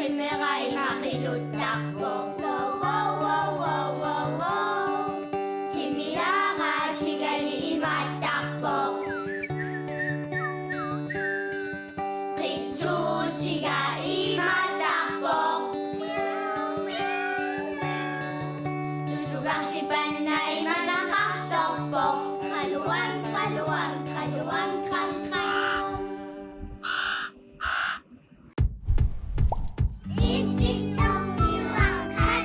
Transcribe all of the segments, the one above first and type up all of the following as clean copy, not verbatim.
Meray makilutakbo. Wow, wow, wow, wow, wow, wow. Chimiyaga, chigali imatakbo. Kitsu, chiga imatakbo. Tutugak si Panay manakaksokbo. Kaluwag, kaluwag, kaluwag, kangkang. Isip ng liwakan.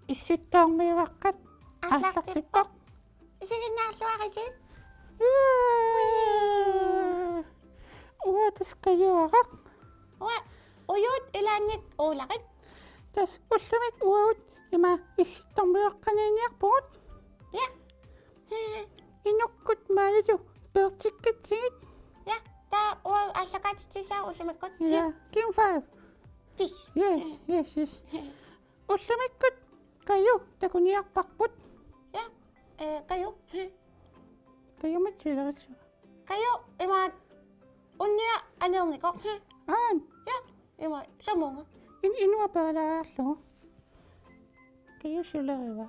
Isitong may wakat. Asak Asak sipok. Sige na, suwa kasi. Uwatas kayo akak. Wa, uyod, ilanit, o lakit. Tas usamit uwat. Ima isitong may wakan niyak pot. Ya. Inukut malayo. Bertikit singit. Ya, ta, o, asakat sa usamikot. Yeah. Kim 5. Tis. Yes, yes, yes. Usamikot kayo. Takuniyak pakpot. Ya, kayo. Kayo matsila. Kayo, ima, unya, anil niko. An. Ya, ima, samo nga. Inuwa pala aso. Kayo sila ba?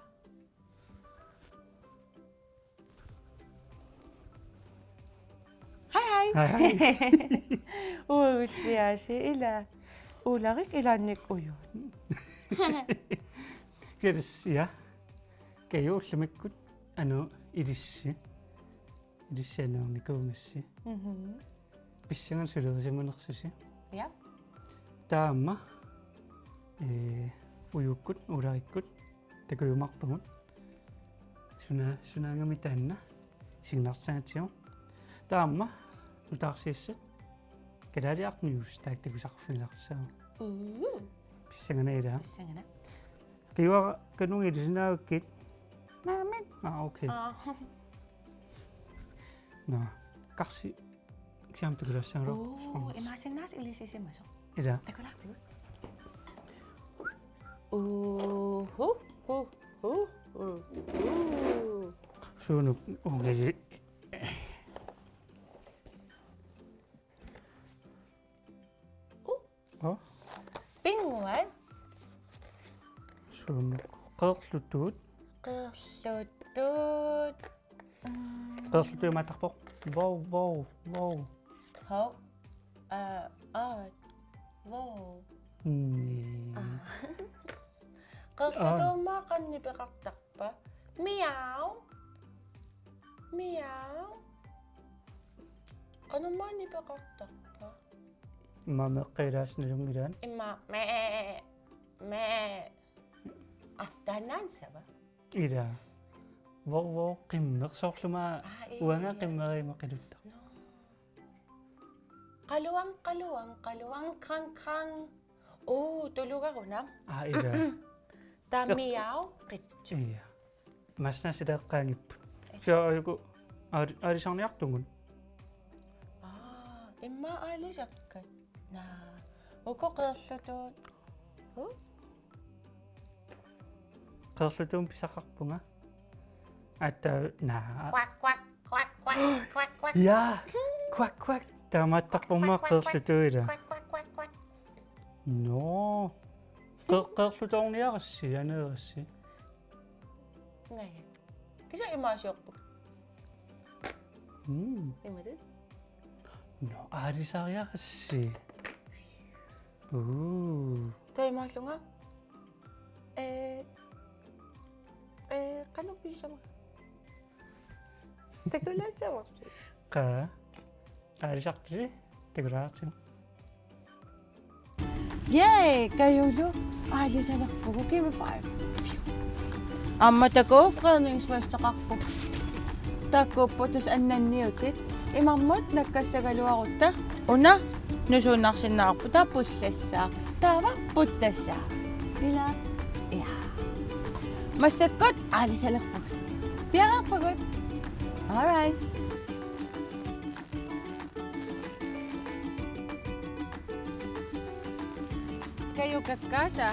Hej hej. Uusliya si ila. Ularik ilanik uyon. Keres ya. Kayo lumikot. Ano, iris. Iris ano ni komissi. Bisangan sila sa manaksusi. Ja. Tama. Uyukot, uraikot. Tago yumakpangon. Suna ngamitan na. Signaksantiyon. Tama. Nutaksisat. Kadari ak news. Tagtago sa kafinaksa. Bisangan na ira. Sangana. Kayo kanong iris na ukit. Namin. Okay. No. Kasi siyam tugulas ang rock. Oh, imagine nas ilisisi masok. Ira. Tako lang tigo. Oh, ho, ho, ho, ho. Sunog. Okay. Oh. Pinguan. Sunog. Kaklutut. Keslutut. Kaklutut yung matakpok. Wow, wow, wow. Ho. Wow. Keslutut makan ni bekaktak pa. Meow. Meow. Kano man ni bekaktak pa? Mamakiras na yung iran. Ima, me. Aftanan sa ba? Ira. Wow, wow. Kimnak. Sok luma. Uwa nga kimnak ay makilutak. No. Kaluwang, kang. Oh, tulog ako na. Ira. Tamiyaw, kitsu. Iya. Mas na sila kanip. Siya ay ko. Ari siyang niyaktungon. Ima alis akat na. Uko keslutut. Kaklutut yung pisakak po nga. At na. Kwak. Ya. Kwak, kwak. Tama takpong mga kaklutut ira. Kwak. No. Kaklutut ang niya kasi. Ano kasi? Ngayon. Kasi imasok po. Ima din? No, ari sa kaya kasi. Ooh. Tayo masok nga. Kano bisa mo? Tegula sa mo. Ka? Ari sa kasi. Tegurasin. Yay! Kayo jo. Alis anak po. Okay, 5. Amma tako, frälnings första kakko. Tako po, tas annan niyo, tit. Imamot, nagkasagalua Una, nusunak sinna ako. Tapos sesa. Tama, putasa. Dila? Ya. Masakot, alis anak po. Biya ka pagod. Alright. Kayo kakasa.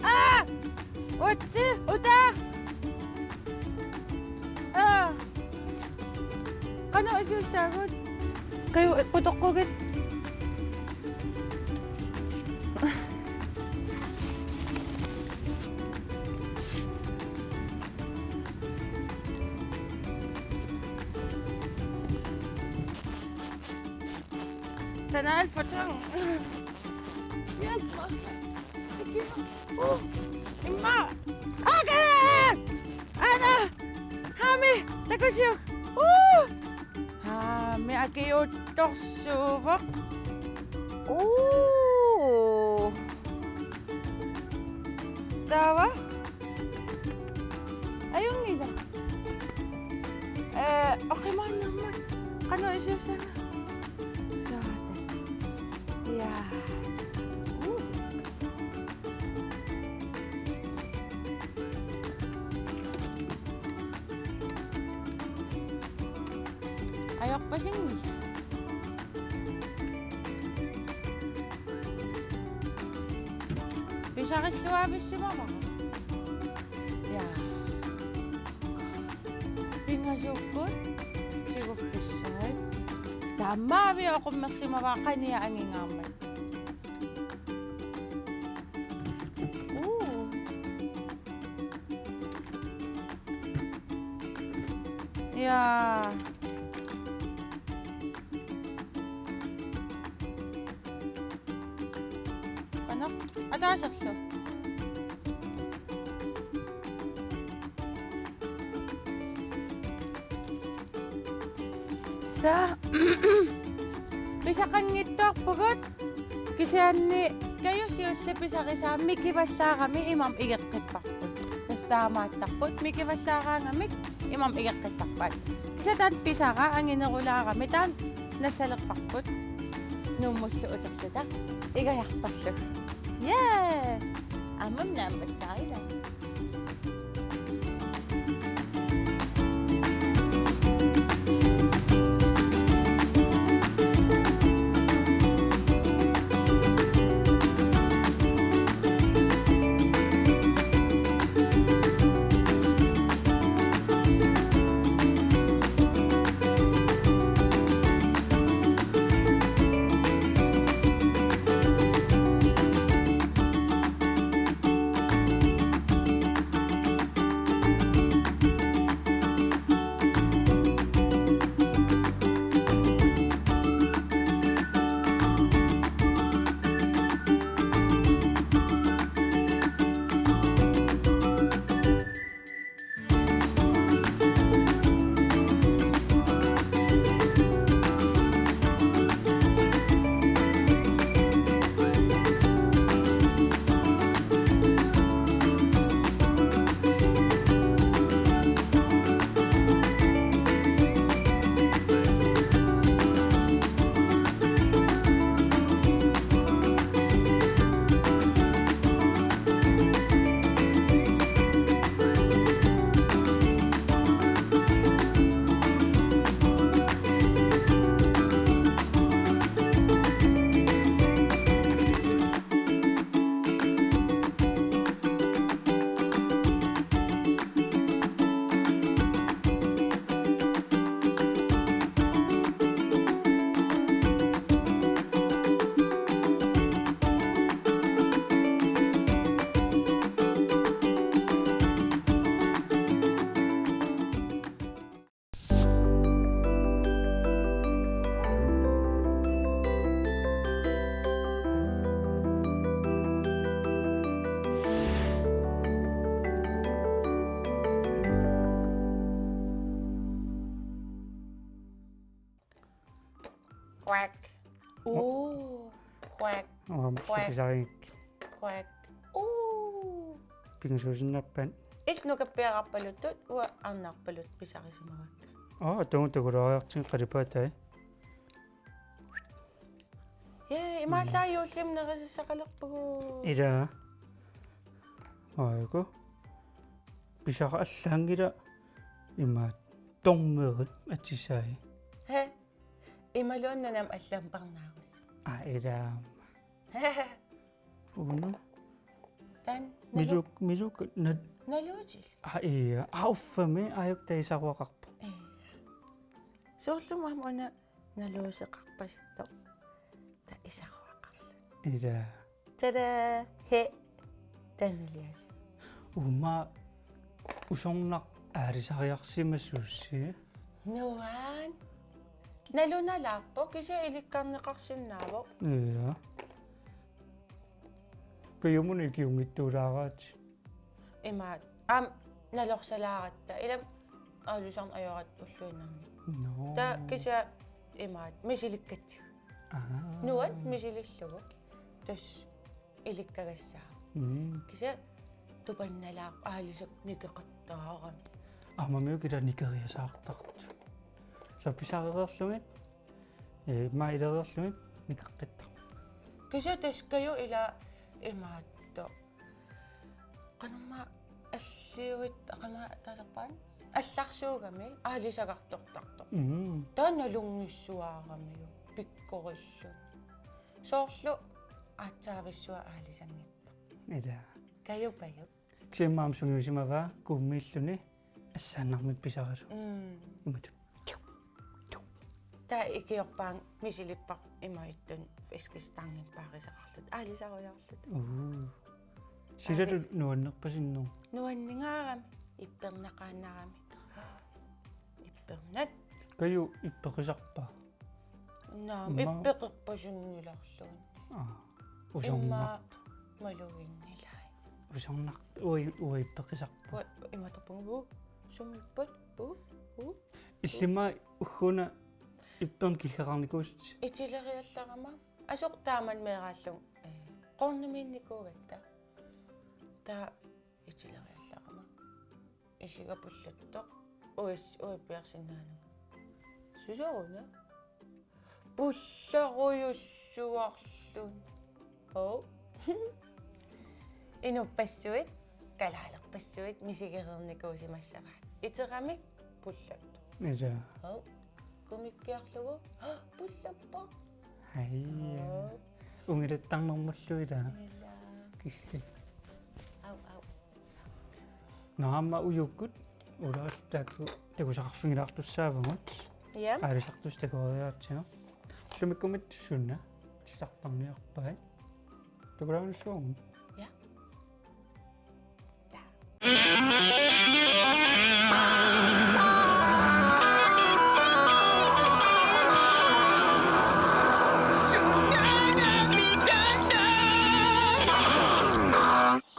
아! 어찌? 오다! 아! Ano isasagot? Kayo, putok ko git. Tanal, patang. Yan, ma. Sige na. Oh, imma. Okay! Ana! Hami! Takusyo! Hami, akiyo toksuvak. Tawa? Ayun nila. Okay man naman. Kano isyo sana? Sa atin. Yeah. Ayok pa siyang niya. Bisa ka suwabis si mama. Yeah. Pingasukot. Sigo pisay. Dama, biya ako magsimawaka niya ang ingaman. Yeah. Anak, atasak siya. Sa bisa kang ngitok pugot. Kasi ni kayo siya bisa kisa mikibasa kami imam igak kitpakot. Tas tama takot mikibasa ka nga imam igak kitpakot. Kasi tan pisa ka ang inakula kami tan nasalak pakot. Numusuot sa sida. Igayak pa siya. Yeah! Amam na masay lang. Quack. Oh. Quack. Quack. Pisakik. Quack. Oh. Pinsusin na pen. No kapera palutot o anak palut bisa ka sa mga. Itong tugurayak sing karipatay. Yeah, imatayo sim na kasi sa kalakpo. Ira. Aiko. Bisa ka aslang ira. Ima tongmer at sisay. He. Imalon na nam aslang pang naos. Ida. Uno. Tan Miduk naluutil. Iya. Auffami ayup taisaqwaqarpu. Soorlumam una naluuseqarpasitto. Ta isaqwaqarlu. Ida. Tada he tanilias. Uma usonnaq aarisariarsimassuussi. Nuan. Nalunalappo kisia ilikkarneqarsinnaavo. Iya. Kayumun ikiungittuulaaraat. Ima nalorsalaaраtta илам аалусарн ajorат уллуинарни. No. Та кися имаат мисиликкатсиг. Нуан мисилиллугу. Тас иликкагассаа. Кися тупанналаа аалусак никеқаттаарам. Амамиукила никериасаартарту. Сописареерлугит маилереерлугит никеққиттар. Кися таскаю ила имаатто. Qanumma аллиуит aqama tasarpaan алларсуугами аалисагартортарто. Таналунгиссуаарами пиккориллу. Соорлу аатсаависсуа аалисангитто. Ида. Каюпаю. Ксимаам сунгиусимава куммииллуни ассааннармит писаралу. Имату. Та икиорпаан мисилиппар имаиттун фискистангит паарисақарлут аалисаруяарлут. Силалу нуаннерпасиннуу. Нуаннингаарами иппернақааннарами. Иппернат. Каю иппеқисарпа. Наам иппеқерпасунгиларлуун. Усорнақ. Малугиннилай. Усорнақ иппеқисарпа. Иматапунгу сумиппат иллима уггуна ипперн киллеқарникуусти. итилериалларама асоқ тааман меэрааллун қорнумиинникуугатта та итилериалларама исигапуллаттоқ уиппиарсинаану сусоруна пуллеруйуссуарлун инуппассуит калаалерпассуит мисигерерникуусимассаваат итерамик пуллатто ида комиккиарлугу пуллаппа айя унгилаттарнэрмуллуила килли ау наама уюккут улааллаакку такусақарфигилаартуссаавагут я аалисартус такориаатсино лумиккумит сунна стартарниарпай такулаунуссуум я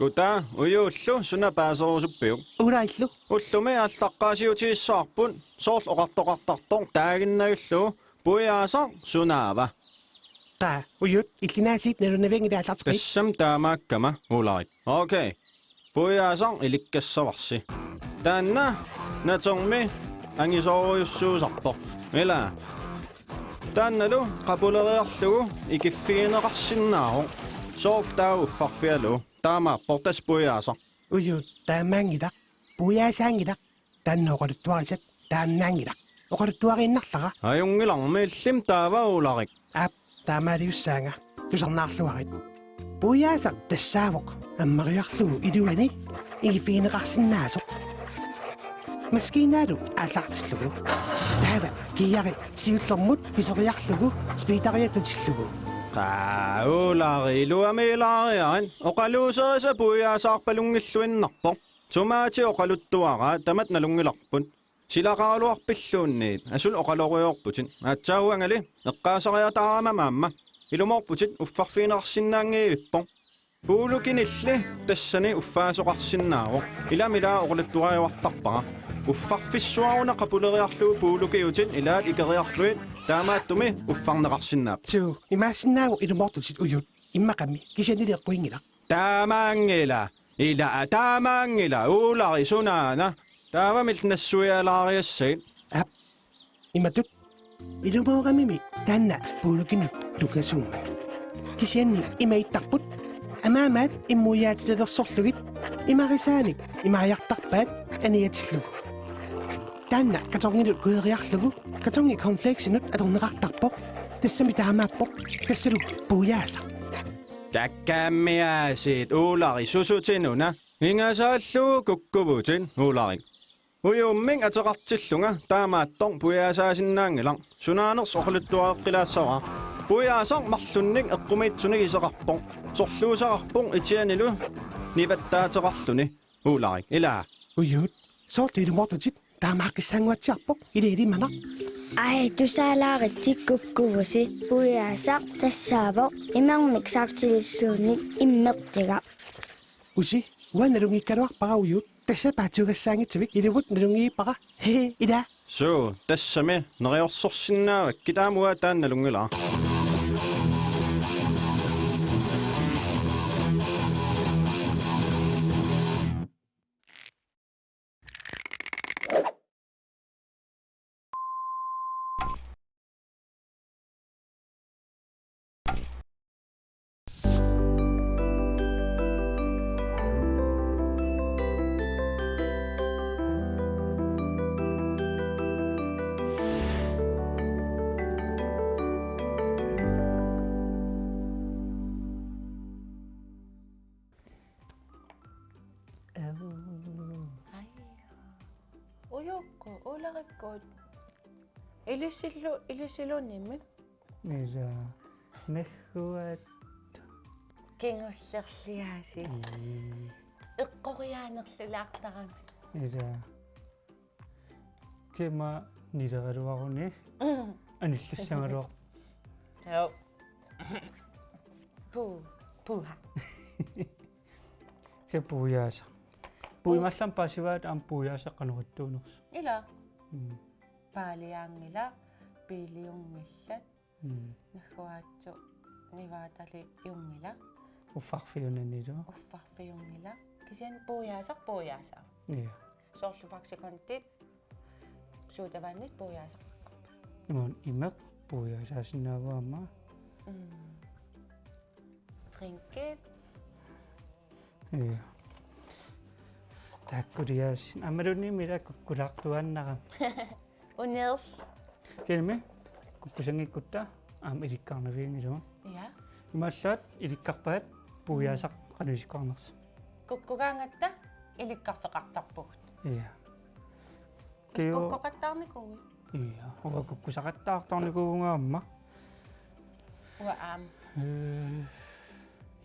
Goddag, ujuullu sunapaasorusuppiu. Ulaillu. Ullumi allaqaasiutiissarpun soorl oqartoqartartor taaginnagullu puiaasar sunaava. Qa uyut illinaasiit nalunavengilaallartiqit. Kassam taamaakkama ularit. Okay. Puiaasar ilikkassarsi. Taanna natormi angisoorujussuusartor. Ila. Taannalu qapuleriarlugu ikiffigineqarsinnaaru. Soorl taauuffarfialu. Taama portas puiaasar. Uyut taamaangilaq puiaasaangilaq taannoqaluttuarisat taannaangilaq oqaluttuariinnarlaqa Ajungilarmi illim taava ularik. aap taamaaliussaanga tusarnaarluarit puiaasaq tassaavoq ammariarlugu iluani igifiineqarsinnaasoq maskiinaalu aallartillugu taava kiari siullermut piseriarlugu spiitariatutillugu Ulari iluamiilariarin oqaluuserisa puiaasaarpalungilluinnartor tumaati oqaluttuara tamat nalungilarpun silaqaaluarpilluunniit asul oqaloriorputin aatsaahuangali eqqaasariataarama maamma ilumorputit uffarfiinerarsinnaangiivippor puulukinilli tassani uffaasoqarsinnaaroq ilamilaa oqaluttuariuartarpara uffarfissuaruna qapuleriarluu puulukiutit ilaat ikeriarluit taamaattumi uffarneqarsinnaap suu imaassinnaagu ilumortutit uyut immaqammi kisianiliqpuingilaq taamaangila ila taamaangila ulari sunaana taavamil nassuialaariassait aap imatut ilumooqamimi taanna puulukinut lukasuummat kisianni imaittarput amaamaat immuiaatitelersorlugit imarisaanik imariartarpaat aniatillugu taanna katorngilut kueriarlugu katorngi cornflakesinut atorneqartarpoq tässä mitä hamappo. Tässä du pujaasa. Takkammiaasit uulari susutinuna. Ingasaallu kukkuvutin uulari. Uyumming ataqartillunga taamaattor puyaasaasinnangilang sunaaners orluttuaqqilaassaraa. Puyaasar marlunning eqqumiitsunig iseqarpor. Sorluusaqarpor itianilu nivattaataqarluni uulari ilaa. Ujut. Sort idumortutsit. Taamaaqissaanguatsiarpo. Ideedi manak. Ai, tusaalaaritsi kukkuvusi puyaasaq tassaavo imarmik saaftilulluunnik immertiga. Usi. Uannalungikkaluarpara ujut. Tässä paatugassaangitsuvik. Iduvut nalungiipara. He, ida. So, tassami neriorsorsinnaavakki taamua taannalungilaa. Uyukko, ulaqikkuut. Ilissilunimmi. Ila nahhuat. Kingullerliaasi. Eqqoriaanerlulaaqtarami. Ila kema nideraluaruni. Anillussangaluaq. Joo. Puha. Se pujaasa. Puimallan pasivaat am pujaasa qanurittuuners. Ila. Paaliaangila piiliungillat nahhuaatsu nivaatali jungila Uffarfiunannilu. uffarfiungila kisian puyaasa. Iya. Soorlufaksikontit suutavannit puyaasa. Imun imaq pujaasaasinnaavaama. Trinket. Iya. Takkuriaasin amalunni mila kukkulaqtuannara. Unels. Kelme kukkusangikutta am ilikkarnaviingilu. Ja. Imallat ilikkarpaat pujaasaq qanusikorners. Kukkugaangatta ilikkarfeqartarpugut. Iya. Kukkuqattaarnikuui. Iya, uga kukkusaqattaartornikuungaamma. Uga aam.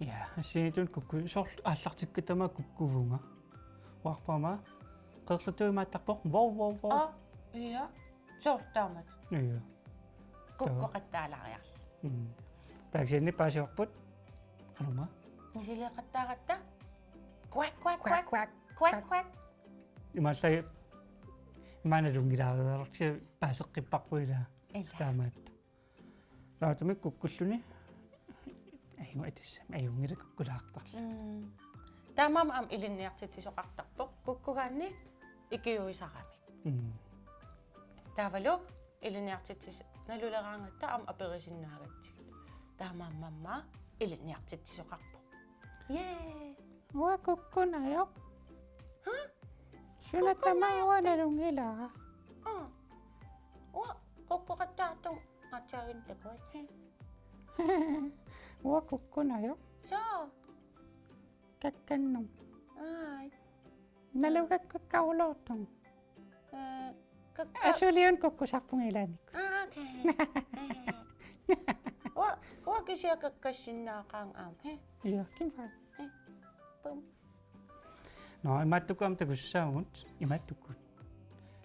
Ja, sinitun kukku sort аллартиккатама куккувунга. Уарпама qerlatuimaattarpoq wow. Ja. Soortaamat. Iya. Kukkuqattaalaariarl. Taaksinni paasiorput. Qanuma. Nisileqattaaqatta. Quack. Imallai imaanalungilaariarsi paaseqqipparpuila taamaat. Laatumi kukkulluni ayuatissam ayungila kukkulaaqtarla. Taamam am ilinniartitisoqartarpoq kukkugaanni ikiuisarami. Taavalu ilinniartitis naluleraangatta am aperisinnaagatsik. Taamamma ilinniartitisoqarpoq. Yee. Wa kukkunayoq. Sunatama wanalungilaa. Wa kukkuqattaartum atsaagintaqut. Wa kukkunayoq. So. Kakkannum. Ai. Nalugakkaulootum. Kakka. Asuliun kukkusarpungilanik. Okay. Wa kisia kakkassinnaaqaang aam he. Iya, kimfaa. Pum. No, imattukam takussaagut imattukut.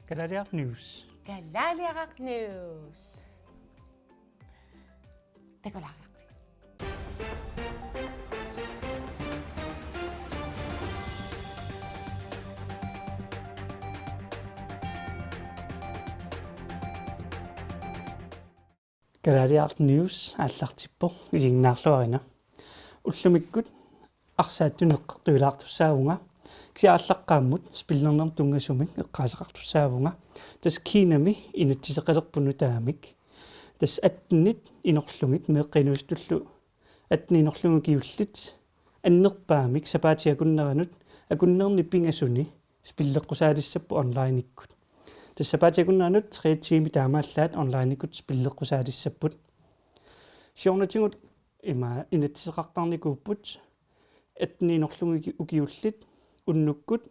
Kalaliaq news. Kalaliaq news. Tekolaaqti. Kalaliaq news аллартиппо илигнаарлуарина. Уллумиккут арсааттунеққартуилаартуссаавунга ксиааллаққааммут спилнернерм тунгасумик эққаасеқартуссаавунга тас кинами инутсисеқалерпуну таамик тас аттнит инерлугит меэққинуустуллу атни инерлугу киуллит аннерпаамик сапаатиакуннеранут акуннерни пингасуни спиллеққусаалиссаппу онлайниккут тас сапаатиакуннеранут 3 тими таамааллаат онлайниккут спиллеққусаалиссаппут сиорнатингут има инатсеқартарникууппут атниинерлуги укиуллит уннуккут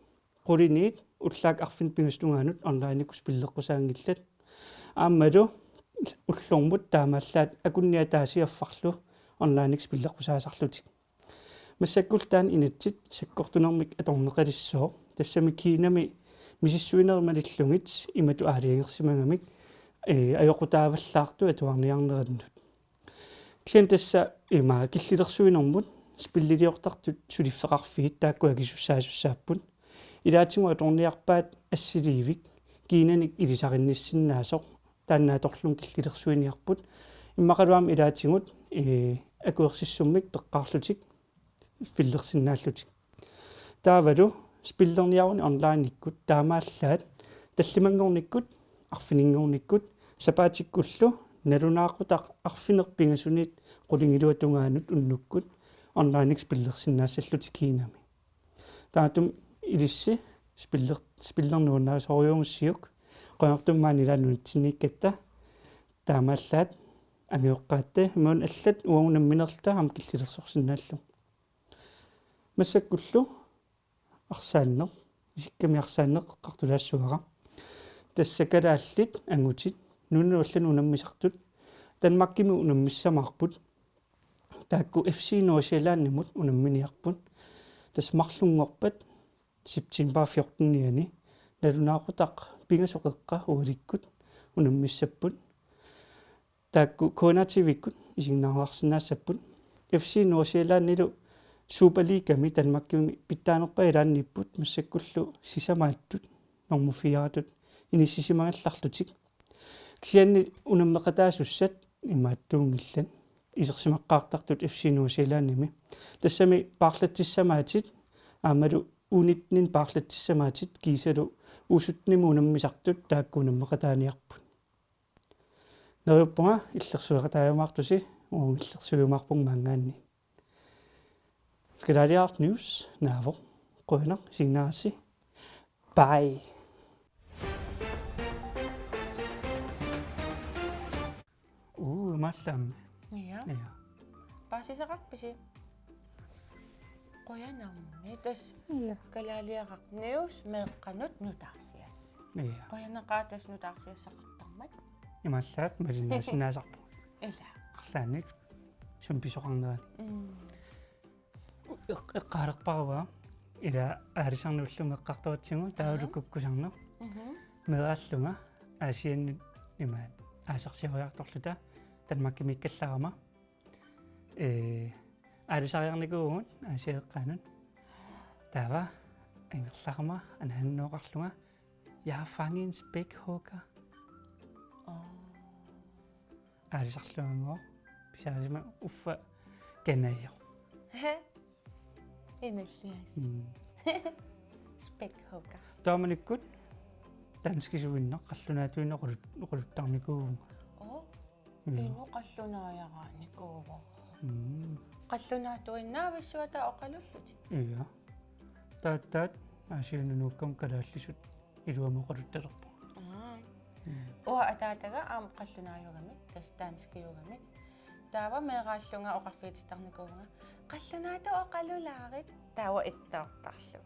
quliniit уллаак арфин пингастунгаанут онлайникус пиллеққусаангиллат ааммалу уллормут таамааллаат акунниатаасиаффарлу онлайникс пиллеққусаасарлутик массаккултаан инатсит саккортунэрмик аторнеқалиссоо тассами кинами мисиссуинермалиллугит имату аалиангерсимагамик аёқутааваллаарту атуарниарнериннут кисен тасса има киллилерсуинэрмут спиллилиортартут сулиффеқарфигит тааккуа кисуссаасуссааппут илаатингуа торниарпаат ассиливик кинаник илисаринниссиннаасоқ тааннааторлун киллилерсуиниарпут иммақалуам илаатингут акуерсиссуммик пеққарлутик спиллерсиннааллутик таавалу спиллерниаруни онлайниккут таамааллаат таллимангорниккут арфинингорниккут сапаатиккуллу налунаақутақ арфинерпингасунит qulingilуатунгаанут уннуккут онлайникс пиллерсиннаассаллутик кинами таатум илисси спиллернуунаа сориумуссиук qoyartummaani ilaanunitsinnikkata таамааллаат агиоққаатта имуун аллат уагунамминерлта ам киллилерсорсиннааллу массаккуллу арсааннер исикками арсааннеқ қартулаассуара тассакалааллит ангутит нуннуллан унаммисартут танмаккими унаммиссамаарпут таакку FC Nordsjællandimut унамминиарпут тасмарлунгорпат September 14-ниани налунаақутақ пингасоқеққа уаликкут унаммиссаппут таакку конативиккут исигнаарсинаассаппут FC Nordsjællandилу Superliga-ми танмаккими питтаанерпа илаанниппут массаккуллу сисамааттут нормуфиаратут иниссисимагалларлутик кисианни унаммеқатаасуссат имааттуунгиллан исерсимаққаартартут FC Nordsjællandими тассами paarlatsissamaatит аамалу унитнин paarlatsissamaatит кисалу усутниму унаммисартут тааккунаммеқатааниарпут неруппунга иллерсуэқатаамаартуси иллерсуйумаарпун маангаанни Skadaliart News Navo Grønner Signasi Bye маллаам Ja. ja Pasisaqarpisi. Qoyanarmi tas Ja. kalaliaqaq neus meeqqanut nutaarsias. ja Qoyanaqaatas nutaarsiassaqartarmat. ималлаат малиннаасинаасарпу Ила. арлааник сумписоқарнерани эққаарерпарва ила аалисарнуллунга эққартуатсигу таалуккуккусарнер мерааллунга аасианни имаат аасарсиориарторлута танмаккимиккалларама аалисариарникуугут аасиэққаанут таава ингерларма анаханнооқарлунга я фангин спекхокер аалисарлуангоо писаасима уффа канаио Inellias. Spækhugger. тааманиккут танскисуиннеқ қаллунаатуинеқулут уқулуттарникуугунга Ину qallunaajaraanikuugu. Qallunaatuinnaavissуата оқалуллути. ия тааттаат аасиунунууккам калааллисут илуамоқалутталерпу Уа атаатага аам qallunaajugami тастаанскиугами таава меерааллунга оқарфиититарникууга qallunaatu оқалулаарит таава иттаортарлу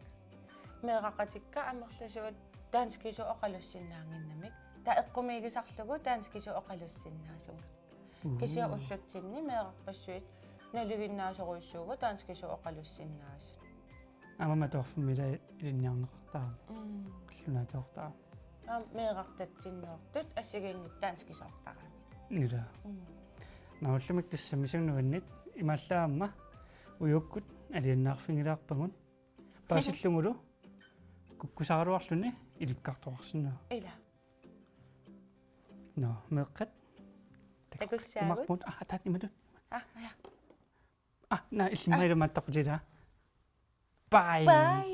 меерақатикка амерласуат таанскису оқалуссиннаангиннамик та эққумигисарлугу таанскису оқалуссиннаасунга кисиа уллутсинни меерақпассуит налигиннаасоруйссуугу таанскису оқалуссиннаасут амама торфмила илинниарнеқартаа қаллунаатуортаа меерартатсиннуортут ассигингит таанскисоортарами ила науллумик тассамисугнуаннит ималлаамма уйуккут алианнаарфингилаарпагун паасиллугулу куккусаруарлуни иликкартуарсинаа ила но меққат такуссаагут марпут таат иматут я на иллиммаилумааттақутила бай бай